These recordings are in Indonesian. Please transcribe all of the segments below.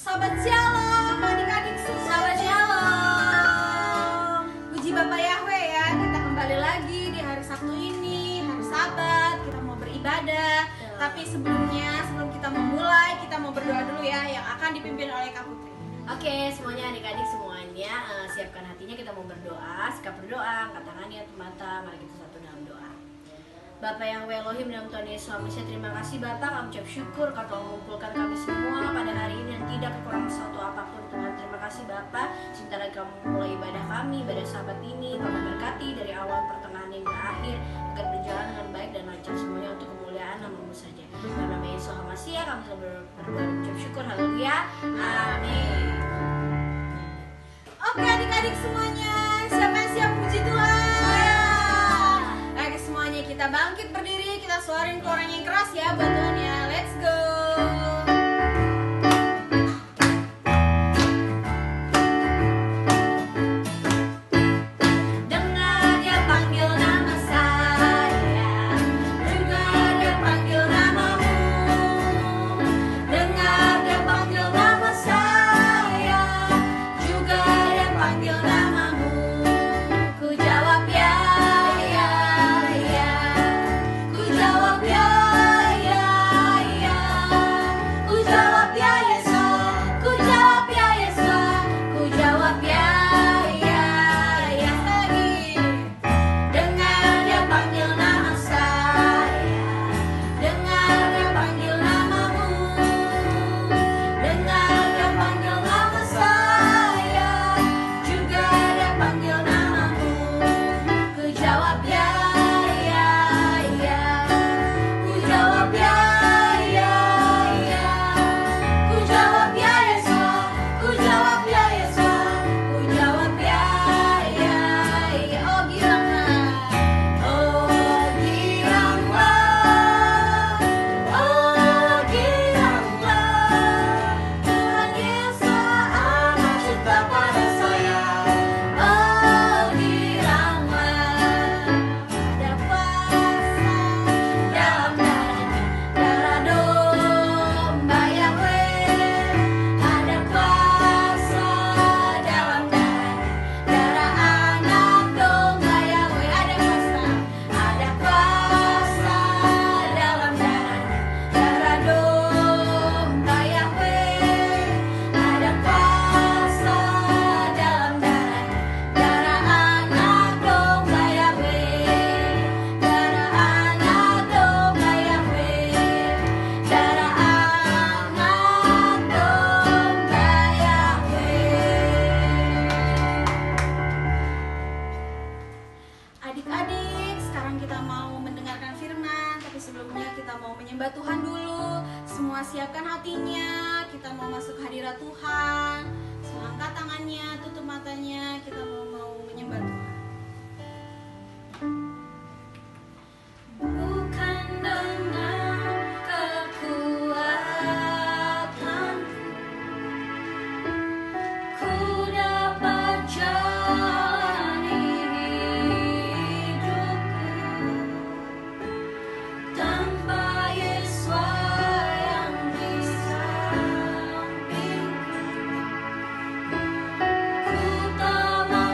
Sahabat Shalom, adik-adik semua. Sahabat Shalom. Puji Bapak Yahweh ya, kita kembali lagi di hari Sabtu ini, hari Sabat, kita mau beribadah. Tapi sebelum kita memulai, kita mau berdoa dulu ya, yang akan dipimpin oleh Kak Putri. Oke, semuanya adik-adik semuanya, siapkan hatinya, kita mau berdoa. Sikap berdoa, angkat tangannya, tutup mata, mari kita satu dalam doa. Bapak yang Elohim dalam Tuhan Yesus Kristus, terima kasih Bapak, kami ucap syukur Kau telah mengumpulkan kami semua pada hari ini dan tidak kekurangan sesuatu apapun Tuhan. Terima kasih Bapak, sebentar lagi Kamu mulai ibadah kami, ibadah sahabat ini, Kau berkati dari awal pertengahan hingga akhir agar berjalan dengan baik dan lancar semuanya untuk kemuliaan nama-Mu saja. Dalam nama Yesus Hamasiah kami selalu berdoa dan ucap syukur, haleluya, amin. Oke adik-adik semuanya, siapa yang siap puji Tuhan? Oke semuanya kita bangkit berdiri, kita suarin ke orang yang keras ya buat Tuhan ya. Let's go. Adik-adik, sekarang kita mau mendengarkan firman, tapi sebelumnya kita mau menyembah Tuhan dulu. Semua siapkan hatinya, kita mau masuk hadirat Tuhan. Semua angkat tangannya, tutup matanya, kita mau menyembah Tuhan. Bukan dengan kekuatan ku dapat jalani tanpa Yesus yang di sampingku, ku tak mau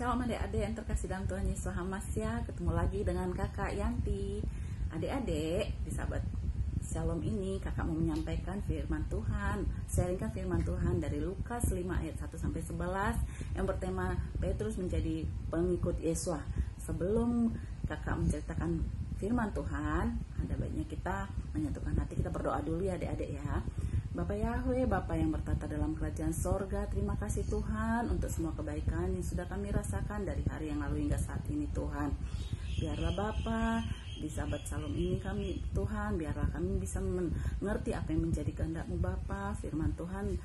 Shalom adik-adik yang terkasih dalam Tuhan Yesus Hamasya. Ketemu lagi dengan kakak Yanti. Adik-adik di sahabat Shalom ini kakak mau menyampaikan firman Tuhan, sharingkan firman Tuhan dari Lukas 5 ayat 1-11 yang bertema Petrus menjadi pengikut Yesus. Sebelum kakak menceritakan firman Tuhan, ada baiknya kita menyatukan hati, kita berdoa dulu ya adik-adik ya. Bapak Yahweh, Bapak yang bertata dalam kerajaan sorga, terima kasih Tuhan untuk semua kebaikan yang sudah kami rasakan dari hari yang lalu hingga saat ini Tuhan. Biarlah Bapak di sahabat Shalom ini kami Tuhan, biarlah kami bisa mengerti apa yang menjadi kehendak-Mu Bapak. Firman Tuhan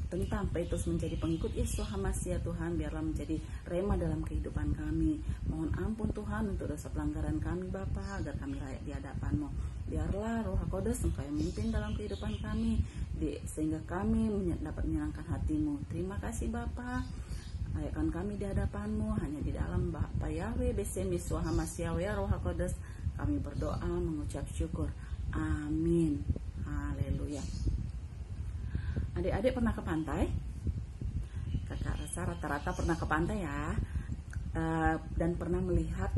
tentang Petrus menjadi pengikut Yesus Hamasya Tuhan, biarlah menjadi rema dalam kehidupan kami. Mohon ampun Tuhan untuk dosa pelanggaran kami Bapa, agar kami layak di hadapan-Mu. Biarlah Roh Kudus Engkau yang memimpin dalam kehidupan kami, sehingga kami dapat menyenangkan hati-Mu. Terima kasih Bapa. Layakkan kami di hadapan-Mu, hanya di dalam Bapa Yahweh Besem Yesus Hamasya ya Roh Kudus kami berdoa mengucap syukur. Amin. Haleluya. Adik-adik pernah ke pantai? Kakak rasa rata-rata pernah ke pantai ya, dan pernah melihat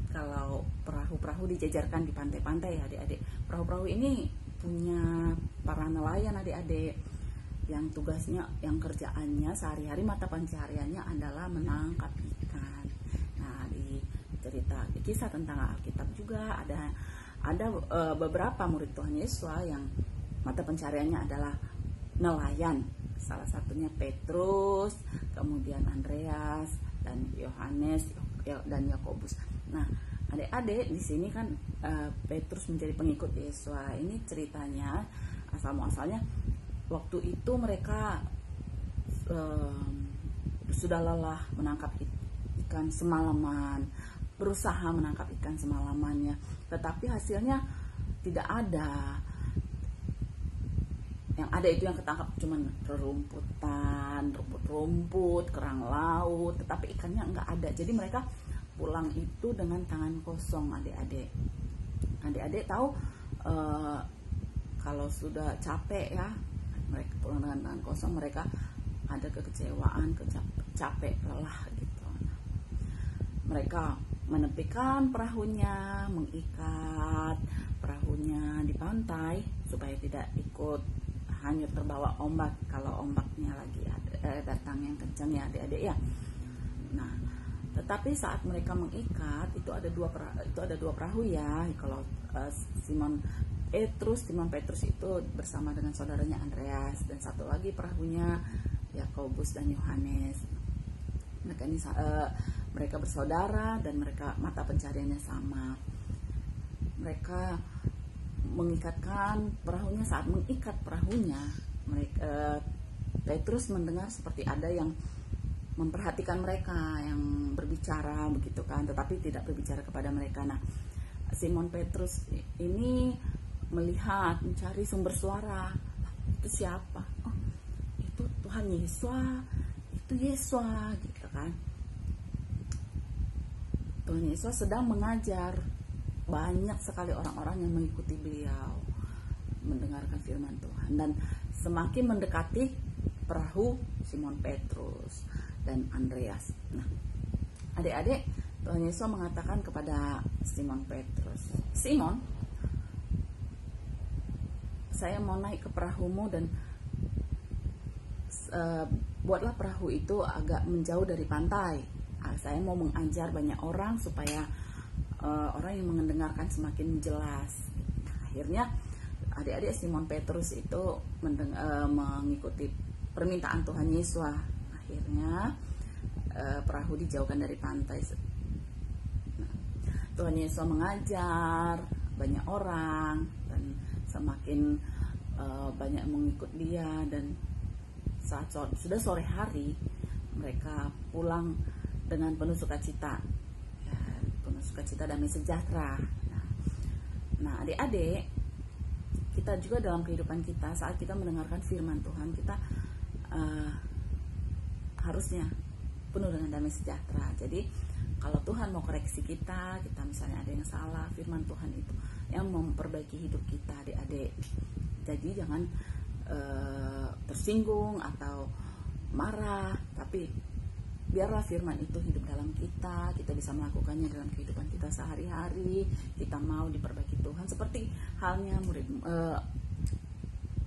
kalau perahu-perahu dijajarkan di pantai-pantai ya adik-adik. Perahu-perahu ini punya para nelayan adik-adik, yang tugasnya, yang kerjaannya sehari-hari mata pencahariannya adalah menangkap ikan. Nah, di cerita di kisah tentang Alkitab juga ada beberapa murid Tuhan Yesus yang mata pencahariannya adalah nelayan. Salah satunya Petrus, kemudian Andreas dan Yohanes dan Yakobus. Nah, adik-adik di sini kan Petrus menjadi pengikut Yesus. Ini ceritanya asal muasalnya waktu itu mereka sudah lelah menangkap ikan semalaman, berusaha menangkap ikan semalamannya, tetapi hasilnya tidak ada. Yang ada itu yang ketangkap cuman rerumputan, rumput-rumput, kerang laut, tetapi ikannya nggak ada. Jadi mereka pulang itu dengan tangan kosong adik-adik. Adik-adik tahu kalau sudah capek ya, mereka pulang dengan tangan kosong, mereka ada kekecewaan, capek, lelah gitu. Mereka menepikan perahunya, mengikat perahunya di pantai supaya tidak ikut hanyut terbawa ombak kalau ombaknya lagi datang yang kencang ya adik-adik ya. Nah, tetapi saat mereka mengikat itu ada dua perahu ya. Kalau Simon Petrus itu bersama dengan saudaranya Andreas, dan satu lagi perahunya Yakobus dan Yohanes. Mereka bersaudara dan mereka mata pencariannya sama. Mereka mengikatkan perahunya. Saat mengikat perahunya, Petrus mendengar seperti ada yang memperhatikan mereka, yang berbicara begitu kan, tetapi tidak berbicara kepada mereka. Nah, Simon Petrus ini melihat, mencari sumber suara. Itu siapa? Oh, itu Tuhan Yesus, itu Yesus gitu kan. Tuhan Yesus sedang mengajar. Banyak sekali orang-orang yang mengikuti beliau, mendengarkan firman Tuhan, dan semakin mendekati perahu Simon Petrus dan Andreas. Nah, adik-adik, Tuhan Yesus mengatakan kepada Simon Petrus, Simon, saya mau naik ke perahumu dan buatlah perahu itu agak menjauh dari pantai. Saya mau mengajar banyak orang supaya orang yang mendengarkan semakin jelas. Akhirnya adik-adik Simon Petrus itu mengikuti permintaan Tuhan Yesus. Akhirnya perahu dijauhkan dari pantai. Nah, Tuhan Yesus mengajar banyak orang dan semakin banyak mengikut dia, dan saat sudah sore hari mereka pulang dengan penuh sukacita. Sukacita, damai sejahtera. Nah, adik-adik, kita juga dalam kehidupan kita saat kita mendengarkan firman Tuhan, kita harusnya penuh dengan damai sejahtera. Jadi kalau Tuhan mau koreksi kita misalnya ada yang salah, firman Tuhan itu yang memperbaiki hidup kita adik-adik. Jadi jangan tersinggung atau marah, tapi biarlah firman itu hidup dalam kita bisa melakukannya dalam kehidupan kita sehari-hari. Kita mau diperbaiki Tuhan, seperti halnya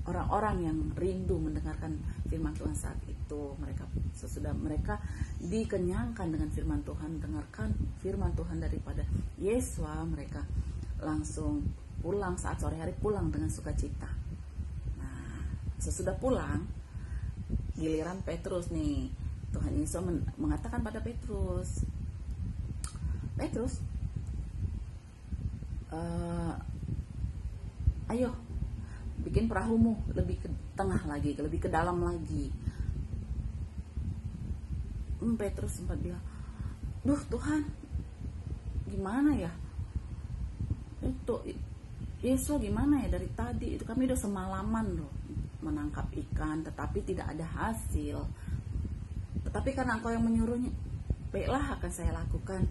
orang-orang yang rindu mendengarkan firman Tuhan saat itu. Sesudah mereka dikenyangkan dengan firman Tuhan, dengarkan firman Tuhan daripada Yesus, mereka langsung pulang saat sore hari, pulang dengan sukacita. Nah, sesudah pulang, giliran Petrus nih. Tuhan Yesus mengatakan pada Petrus, ayo bikin perahumu lebih ke tengah lagi, lebih ke dalam lagi. Petrus sempat bilang, duh Tuhan, gimana ya? Itu Yesus gimana ya, dari tadi itu kami udah semalaman loh menangkap ikan, tetapi tidak ada hasil. Tetapi karena Engkau yang menyuruhnya, baiklah akan saya lakukan.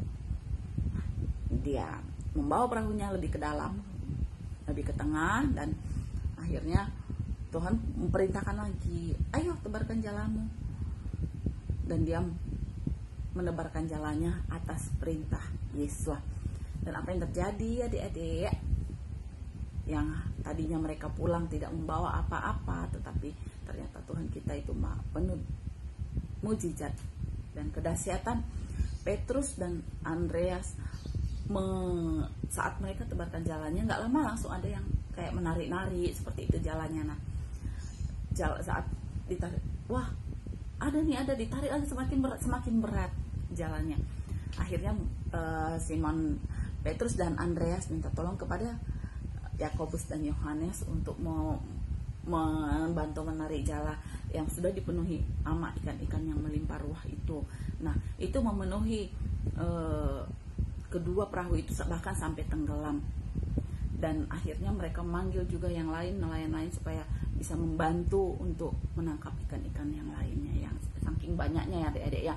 Dia membawa perahunya lebih ke dalam, lebih ke tengah, dan akhirnya Tuhan memerintahkan lagi, ayo tebarkan jalamu. Dan dia menebarkan jalannya atas perintah Yesus. Dan apa yang terjadi adik-adik, yang tadinya mereka pulang tidak membawa apa-apa, tetapi ternyata Tuhan kita itu penuh mujizat dan kedahsyatan. Petrus dan Andreas saat mereka tebarkan jalannya, nggak lama langsung ada yang kayak menari-nari seperti itu jalannya. Nah, saat ditarik, wah ada ditarik lagi, semakin berat jalannya. Akhirnya Simon Petrus dan Andreas minta tolong kepada Yakobus dan Yohanes untuk membantu menarik jala yang sudah dipenuhi sama ikan-ikan yang melimpah ruah itu. Nah, itu memenuhi kedua perahu itu bahkan sampai tenggelam. Dan akhirnya mereka manggil juga yang lain, nelayan lain, supaya bisa membantu untuk menangkap ikan-ikan yang lainnya, yang saking banyaknya ya adik-adik ya.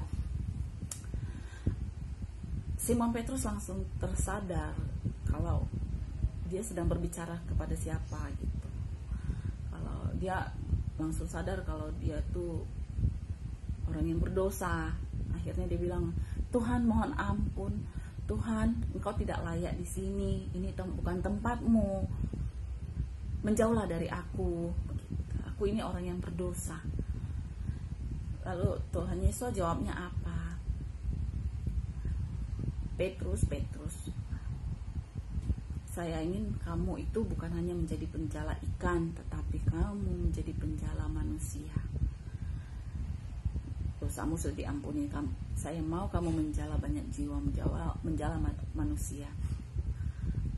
Simon Petrus langsung tersadar kalau dia sedang berbicara kepada siapa gitu. Kalau dia langsung sadar kalau dia tuh orang yang berdosa. Akhirnya dia bilang, Tuhan mohon ampun, Tuhan Engkau tidak layak di sini, ini bukan tempatmu, menjauhlah dari aku. Aku ini orang yang berdosa. Lalu Tuhan Yesus jawabnya apa? Petrus, saya ingin kamu itu bukan hanya menjadi penjala ikan, tetapi kamu menjadi penjala manusia. Dosamu sudah diampuni, saya mau kamu menjala banyak jiwa, menjala manusia.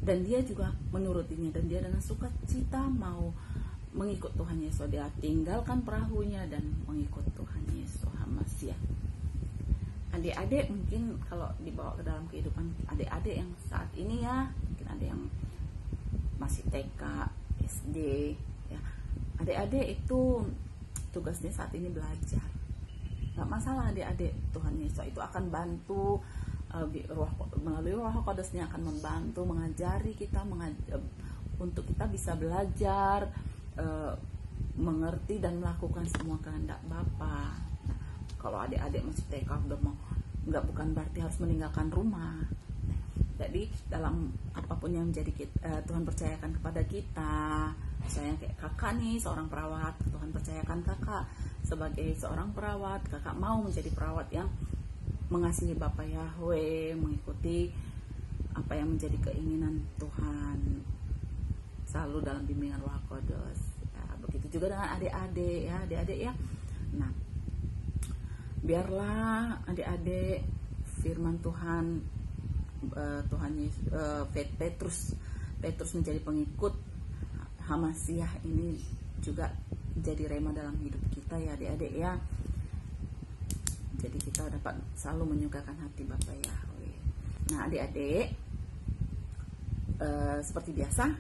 Dan dia juga menurutinya, dan dia dengan sukacita mau mengikut Tuhan Yesus. Dia tinggalkan perahunya dan mengikut Tuhan Yesus Hamasiah. Adik-adik mungkin kalau dibawa ke dalam kehidupan adik-adik yang saat ini ya, mungkin ada yang masih TK, SD ya. Adik-adik itu tugasnya saat ini belajar. Gak masalah adik-adik, Tuhan Yesus itu akan bantu melalui Roh Kudus-Nya akan membantu mengajari kita untuk kita bisa belajar, mengerti dan melakukan semua kehendak Bapa. Nah, kalau adik-adik masih TK bukan berarti harus meninggalkan rumah. Nah, jadi dalam apapun yang menjadi Tuhan percayakan kepada kita, misalnya kayak kakak nih seorang perawat, Tuhan percayakan kakak sebagai seorang perawat, kakak mau menjadi perawat yang mengasihi Bapa Yahweh, mengikuti apa yang menjadi keinginan Tuhan, selalu dalam bimbingan Roh Kudus. Ya, begitu juga dengan adik-adik ya, adik-adik ya. Nah, biarlah adik-adik firman Tuhan, Petrus menjadi pengikut Hamasiah ini juga jadi rema dalam hidup kita ya adik-adik ya. Jadi kita dapat selalu menyukakan hati Bapa Yahweh. Nah adik-adik, seperti biasa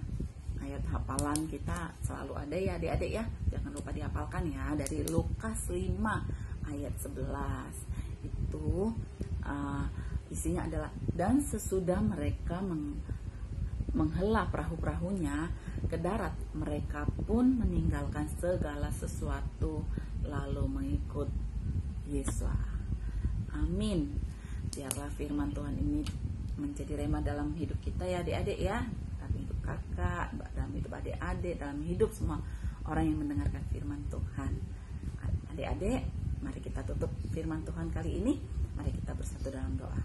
ayat hafalan kita selalu ada ya adik-adik ya. Jangan lupa dihafalkan ya, dari Lukas 5 ayat 11. Itu isinya adalah, dan sesudah mereka menghela perahu-perahunya ke darat, mereka pun meninggalkan segala sesuatu lalu mengikut Yesus. Amin. Biarlah firman Tuhan ini menjadi rema dalam hidup kita ya adik-adik ya, dalam hidup kakak, dalam hidup adik-adik, dalam hidup semua orang yang mendengarkan firman Tuhan. Adik-adik, mari kita tutup firman Tuhan kali ini. Mari kita bersatu dalam doa.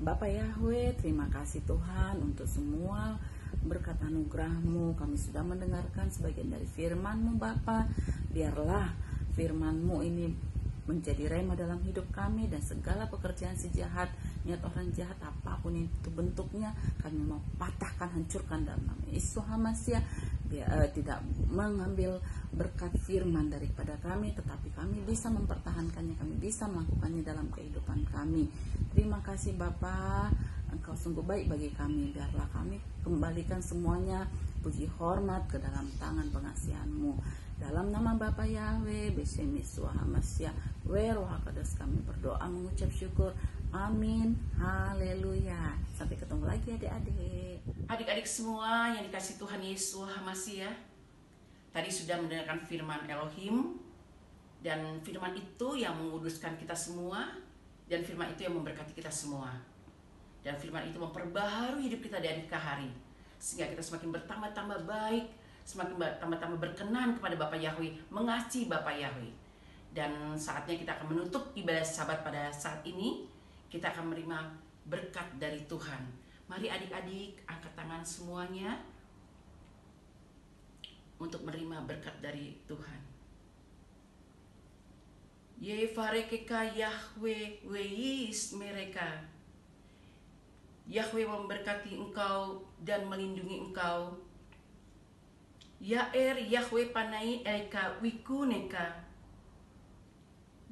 Bapa Yahweh, terima kasih Tuhan untuk semua berkat anugerah-Mu. Kami sudah mendengarkan sebagian dari firman-Mu Bapa. Biarlah firman-Mu ini menjadi rema dalam hidup kami, dan segala pekerjaan si jahat, niat orang jahat apapun itu bentuknya, kami mau patahkan, hancurkan dalam nama Yesus Hamasiah. Tidak mengambil berkat firman daripada kami, tetapi kami bisa mempertahankannya, kami bisa melakukannya dalam kehidupan kami. Terima kasih Bapa, Engkau sungguh baik bagi kami. Biarlah kami kembalikan semuanya puji hormat ke dalam tangan pengasihan-Mu. Dalam nama Bapa Yahweh, Besem Yesus Hamasiah, Roh Kudus kami berdoa mengucap syukur. Amin. Haleluya. Sampai ketemu lagi adik-adik. Adik-adik semua yang dikasih Tuhan Yesus Hamasiah, tadi sudah mendengarkan firman Elohim, dan firman itu yang menguduskan kita semua, dan firman itu yang memberkati kita semua, dan firman itu memperbaharui hidup kita dari hari ke hari, sehingga kita semakin bertambah-tambah baik, semakin bertambah-tambah berkenan kepada Bapa Yahweh, mengasihi Bapa Yahweh. Dan saatnya kita akan menutup ibadah Sabat pada saat ini. Kita akan menerima berkat dari Tuhan. Mari adik-adik angkat tangan semuanya untuk menerima berkat dari Tuhan. Yevarekeka Yahweh weis mereka. Yahweh memberkati engkau dan melindungi engkau. Yaer Yahweh panai eka wikuneka.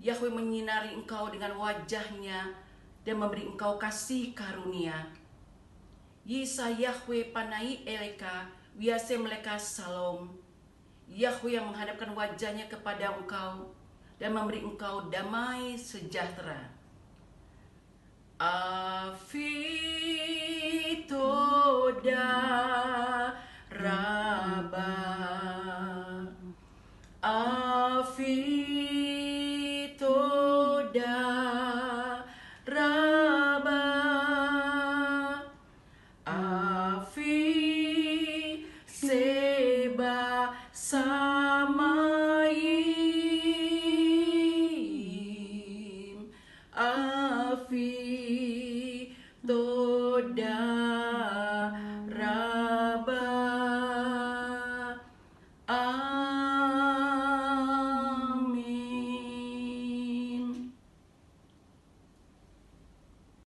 Yahweh menyinari engkau dengan wajahnya dan memberi engkau kasih karunia. Yisa Yahweh panai eleka wiase meleka salom. Yahweh yang menghadapkan wajahnya kepada engkau dan memberi engkau damai sejahtera. Afitoda Rabba Afitoda Rabba Afi Seba Samaim Afi Toda